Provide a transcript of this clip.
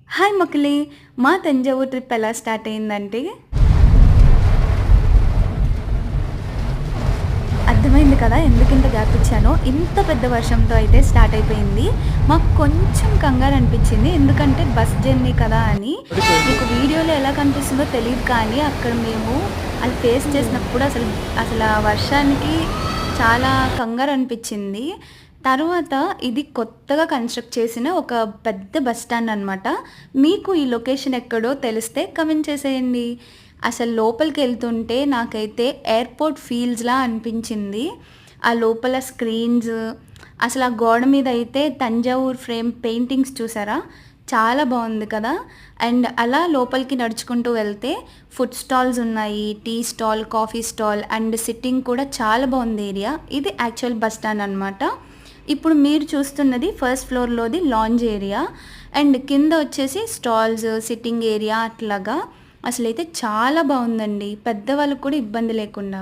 Hi మకిలీ. మా Thanjavur trip ఎలా start అయిందంటే, అర్థమైంది కదా ఎందుకింత గ్యాప్ ఇచ్చానో. ఇంత పెద్ద వర్షంతో అయితే స్టార్ట్ అయిపోయింది. మాకు కొంచెం కంగారు అనిపించింది. ఎందుకంటే బస్ జర్నీ కదా అని. మీకు వీడియోలో ఎలా కనిపిస్తుందో తెలీదు కానీ, అక్కడ మేము అది ఫేస్ చేసినప్పుడు అసలు ఆ వర్షానికి చాలా కంగారు అనిపించింది. తరువాత ఇది కొత్తగా కన్‌స్ట్రక్ట్ చేసిన ఒక పెద్ద బస్ స్టాండ్ అనమాట. మీకు ఈ లొకేషన్ ఎక్కడో తెలిస్తే కామెంట్ చేసేయండి. అసలు లోపలికెళ్తుంటే నాకైతే ఎయిర్‌పోర్ట్ ఫీల్స్‌లా అనిపించింది. ఆ లోపల స్క్రీన్స్, అసలు ఆ గోడ మీద అయితే తంజావూరు ఫ్రేమ్ పెయింటింగ్స్ చూసారా? చాలా బావుంది కదా! అండ్ అలా లోపలికి నడుచుకుంటూ వెళ్తే ఫుడ్ స్టాల్స్ ఉన్నాయి. Tea stall, coffee stall and sitting కూడా చాలా బావుంది ఏరియా. ఇది యాక్చువల్ బస్ స్టాండ్ అనమాట. ఇప్పుడు మీరు చూస్తున్నది ఫస్ట్ ఫ్లోర్‌లోది లాంజ్ ఏరియా. అండ్ కింద వచ్చేసి స్టాల్స్, సిట్టింగ్ ఏరియా అట్లాగా. అసలైతే చాలా బావుందండి. పెద్దవాళ్ళకి కూడా ఇబ్బంది లేకుండా.